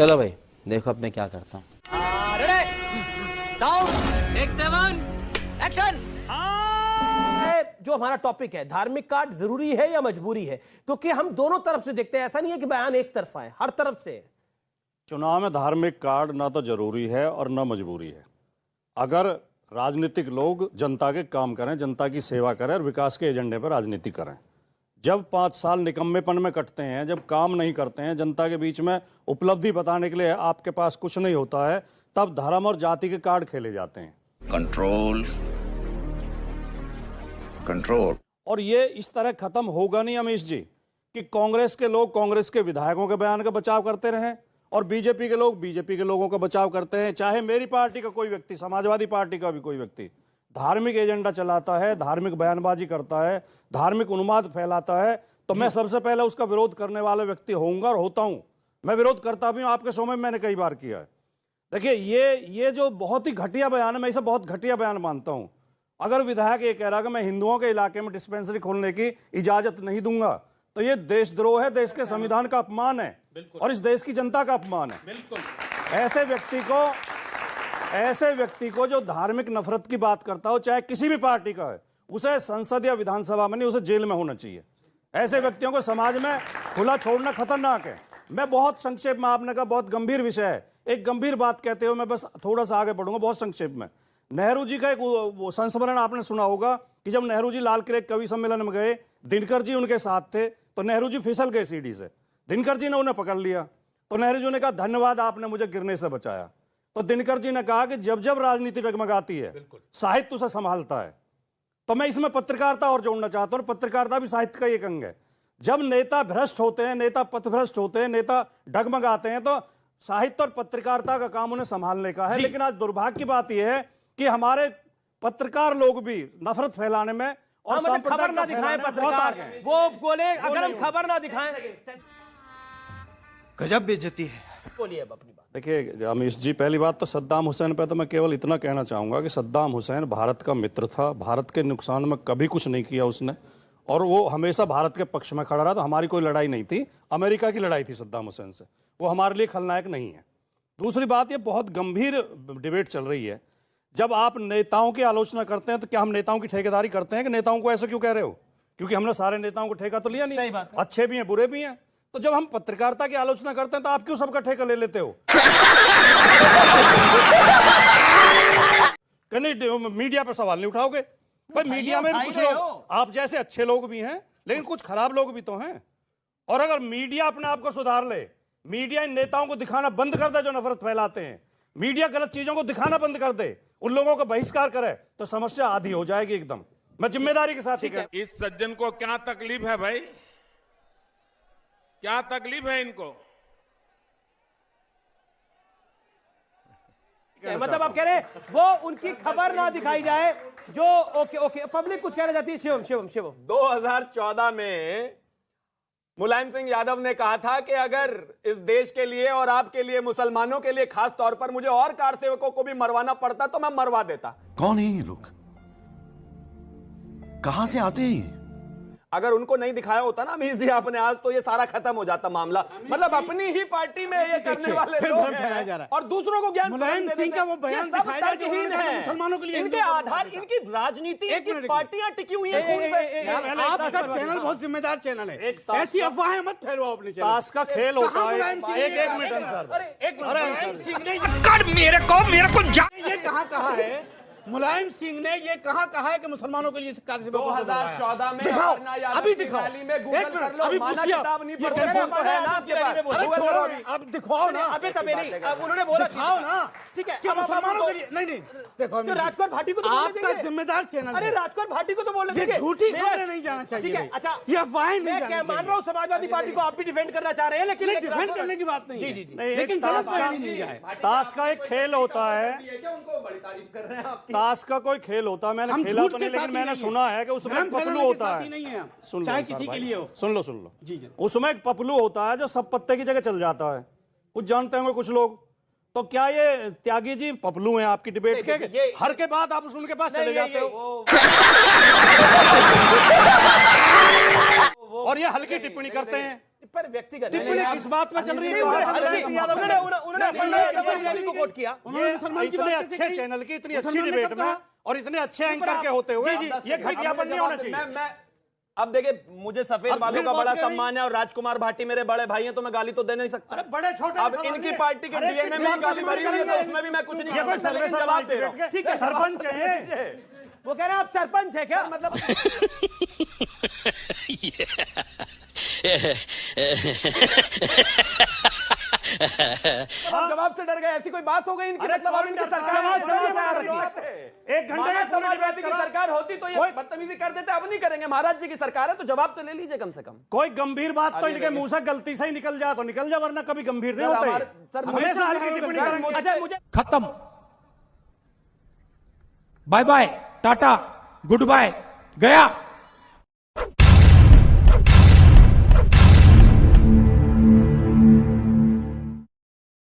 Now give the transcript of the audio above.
चलो भाई देखो अब मैं क्या करता हूँ। जो हमारा टॉपिक है, धार्मिक कार्ड जरूरी है या मजबूरी है, क्योंकि हम दोनों तरफ से देखते हैं। ऐसा नहीं है कि बयान एक तरफा है, हर तरफ से है। चुनाव में धार्मिक कार्ड ना तो जरूरी है और ना मजबूरी है। अगर राजनीतिक लोग जनता के काम करें, जनता की सेवा करें और विकास के एजेंडे पर राजनीति करें। जब 5 साल निकम्मेपन में कटते हैं, जब काम नहीं करते हैं, जनता के बीच में उपलब्धि बताने के लिए आपके पास कुछ नहीं होता है, तब धर्म और जाति के कार्ड खेले जाते हैं। Control control. और ये इस तरह खत्म होगा नहीं अमीश जी कि कांग्रेस के लोग कांग्रेस के विधायकों के बयान का बचाव करते रहें और बीजेपी के लोग बीजेपी के लोगों का बचाव करते हैं। चाहे मेरी पार्टी का कोई व्यक्ति, समाजवादी पार्टी का भी कोई व्यक्ति धार्मिक एजेंडा चलाता है, धार्मिक बयानबाजी करता है, धार्मिक उन्माद फैलाता है, तो मैं सबसे पहले उसका विरोध करने वाला व्यक्ति होऊंगा और होता हूं। मैं विरोध करता भी हूं, आपके शो में मैंने कई बार किया है। देखिए ये जो बहुत ही घटिया बयान है, मैं इसे बहुत घटिया बयान मानता हूं। अगर विधायक ये कह रहा कि मैं हिंदुओं के इलाके में डिस्पेंसरी खोलने की इजाजत नहीं दूंगा, तो ये देशद्रोह है, देश के संविधान का अपमान है और इस देश की जनता का अपमान है। बिल्कुल। ऐसे व्यक्ति को जो धार्मिक नफरत की बात करता हो, चाहे किसी भी पार्टी का है, उसे संसद या विधानसभा में नहीं, उसे जेल में होना चाहिए। ऐसे व्यक्तियों को समाज में खुला छोड़ना खतरनाक है। मैं बहुत संक्षेप में, आपने कहा बहुत गंभीर विषय है, एक गंभीर बात कहते हुए मैं बस थोड़ा सा आगे बढ़ूंगा बहुत संक्षेप में। नेहरू जी का एक संस्मरण आपने सुना होगा कि जब नेहरू जी लाल किले कवि सम्मेलन में गए, दिनकर जी उनके साथ थे, तो नेहरू जी फिसल गए सीढ़ी से। दिनकर जी ने उन्हें पकड़ लिया, तो नेहरू जी ने कहा धन्यवाद, आपने मुझे गिरने से बचाया। तो दिनकर जी ने कहा कि जब जब राजनीति डगमगाती है, साहित्य उसे संभालता है। तो मैं इसमें पत्रकारिता और जोड़ना चाहता हूं, पत्रकारिता भी साहित्य का एक अंग है। जब नेता भ्रष्ट होते हैं, नेता पथभ्रष्ट होते हैं, नेता डगमगाते हैं, तो साहित्य और पत्रकारिता का काम उन्हें संभालने का है। लेकिन आज दुर्भाग्य की बात यह है कि हमारे पत्रकार लोग भी नफरत फैलाने में और खबर ना दिखाएं पत्रकार, वो बोले अगर हम खबर ना दिखाएं। गजब बेइज्जती है। बोलिए अब अपनी बात। देखिए अमीश जी, पहली बात तो सद्दाम हुसैन पे तो मैं केवल इतना कहना चाहूंगा कि सद्दाम हुसैन भारत का मित्र था, भारत के नुकसान में कभी कुछ नहीं किया उसने, और वो हमेशा भारत के पक्ष में खड़ा रहा। तो हमारी कोई लड़ाई नहीं थी, अमेरिका की लड़ाई थी सद्दाम हुसैन से। वो हमारे लिए खलनायक नहीं है। दूसरी बात, ये बहुत गंभीर डिबेट चल रही है। जब आप नेताओं की आलोचना करते हैं तो क्या हम नेताओं की ठेकेदारी करते हैं कि नेताओं को ऐसे क्यों कह रहे हो? क्योंकि हमने सारे नेताओं को ठेका तो लिया नहीं। सही बात है। अच्छे भी हैं, बुरे भी हैं। तो जब हम पत्रकारिता की आलोचना करते हैं तो आप क्यों सबका ठेका ले लेते हो? नहीं, मीडिया पर सवाल नहीं उठाओगे भाई? मीडिया में भी कुछ लोग आप जैसे अच्छे लोग भी हैं, लेकिन कुछ खराब लोग भी तो हैं। और अगर मीडिया अपने आप को सुधार ले, मीडिया इन नेताओं को दिखाना बंद कर दे जो नफरत फैलाते हैं, मीडिया गलत चीजों को दिखाना बंद कर दे, उन लोगों को बहिष्कार करे, तो समस्या आधी हो जाएगी एकदम। मैं जिम्मेदारी के साथ ही कहता हूं। इस सज्जन को क्या तकलीफ है भाई? क्या तकलीफ है इनको? मतलब आप कह रहे हैं वो उनकी खबर ना दिखाई जाए जो ओके पब्लिक कुछ कहना चाहती है। शिवम 2014 में मुलायम सिंह यादव ने कहा था कि अगर इस देश के लिए और आपके लिए, मुसलमानों के लिए खास तौर पर मुझे और कारसेवकों को भी मरवाना पड़ता तो मैं मरवा देता। कौन है ये लोग? कहां से आते हैं ये? अगर उनको नहीं दिखाया होता ना अमीश जी आपने आज, तो ये सारा खत्म हो जाता मामला। मतलब अपनी ही पार्टी में ये करने वाले लोग हैं और दूसरों को ज्ञान मुलायम सिंह का वो बयान दिखाया जाए जो उन्होंने कहा मुसलमानों के लिए इनके आधार, इनकी राजनीति, इनकी पार्टियां टिकी हुई है खून पे। आपका चैनल बहुत जिम्मेदार चैनल है, ऐसी अफवाहें मत फैलाओ अपने चैनल। ताश का खेल होता है। एक मिनट ये कहाँ कहा है? मुलायम सिंह ने ये कहाँ कहा है कि मुसलमानों के लिए कारसेवकों को 2014 में दिखाओ, अभी दिखाओ, रैली में गूगल कर लो, अभी माना पूछिए। किताब नहीं ये पढ़ रहे, टेलीफोन है ना आपके पास? अरे छोड़ो, अब दिखाओ ना। अबे तबे नहीं, उन्होंने बोला दिखाओ ना। ठीक है, कि मुसलमानों के लिए नहीं देखो, तो राजकुमार भाटी को तो बोलने आपका देंगे। जिम्मेदार चैनल अरे है। राजकुमार भाटी को तो बोलने ये देंगे। झूठी खबरें नहीं जाना चाहिए। ठीक है, अच्छा ये अफवाहें नहीं मैं जाना क्या मान चाहिए। रहा हूँ, समाजवादी पार्टी को आप भी डिफेंड करना चाह रहे हैं, लेकिन डिफेंड करने की बात नहीं है। जी लेकिन गलत फहमी नहीं जाए। ताश का एक खेल होता है, उनको बड़ी तारीफ कर रहे हैं आपकी। ताश का कोई खेल होता है। मैंने खेला तो नहीं, लेकिन मैंने सुना है कि उसमें पपलू होता है। सुन चाहे किसी के लिए हो। सुन लो जी। उसमें एक पपलू होता है जो सब पत्ते की जगह चल जाता है। कुछ जानते होंगे कुछ लोग। तो क्या ये त्यागी जी पपलू हैं आपकी डिबेट के? हर के बाद आप उनके पास चले जाते हो और ये हल्की टिप्पणी करते हैं। पर व्यक्तिगत टिप्पणी किस बात में चल रही है? उन्होंने को कोट किया। ये इतने अच्छे चैनल की इतनी अच्छी डिबेट में और इतने अच्छे एंकर के होते हुए ये विज्ञापन नहीं होना चाहिए। मैं अब देखिए, मुझे सफेद बालों का बड़ा सम्मान है और राजकुमार भाटी मेरे बड़े भाई हैं, तो मैं गाली तो दे नहीं सकता। अरे बड़े छोटे अब इनकी पार्टी के डीएनए में गाली भरी हुई है, तो उसमें भी मैं कुछ नहीं कह सकता, लेकिन जवाब दे रहा हूं। ठीक है, सरपंच है वो कह रहे हैं आप सरपंच है क्या? मतलब जवाब से डर गए, ऐसी कोई बात हो गई इनकी? मतलब अब इनकी सरकार एक घंटे समाजवादी की सरकार होती तो ये बदतमीजी कर देते, अब नहीं करेंगे। महाराज जी की सरकार है तो जवाब तो ले लीजिए कम से कम। कोई गंभीर बात तो इनके मुंह से गलती से ही निकल जाए तो निकल जाए, वरना कभी गंभीर नहीं होते। हमेशा हल्की टिप्पणी करेंगे। अच्छा मुझे खत्म, bye bye, tata, goodbye, गया।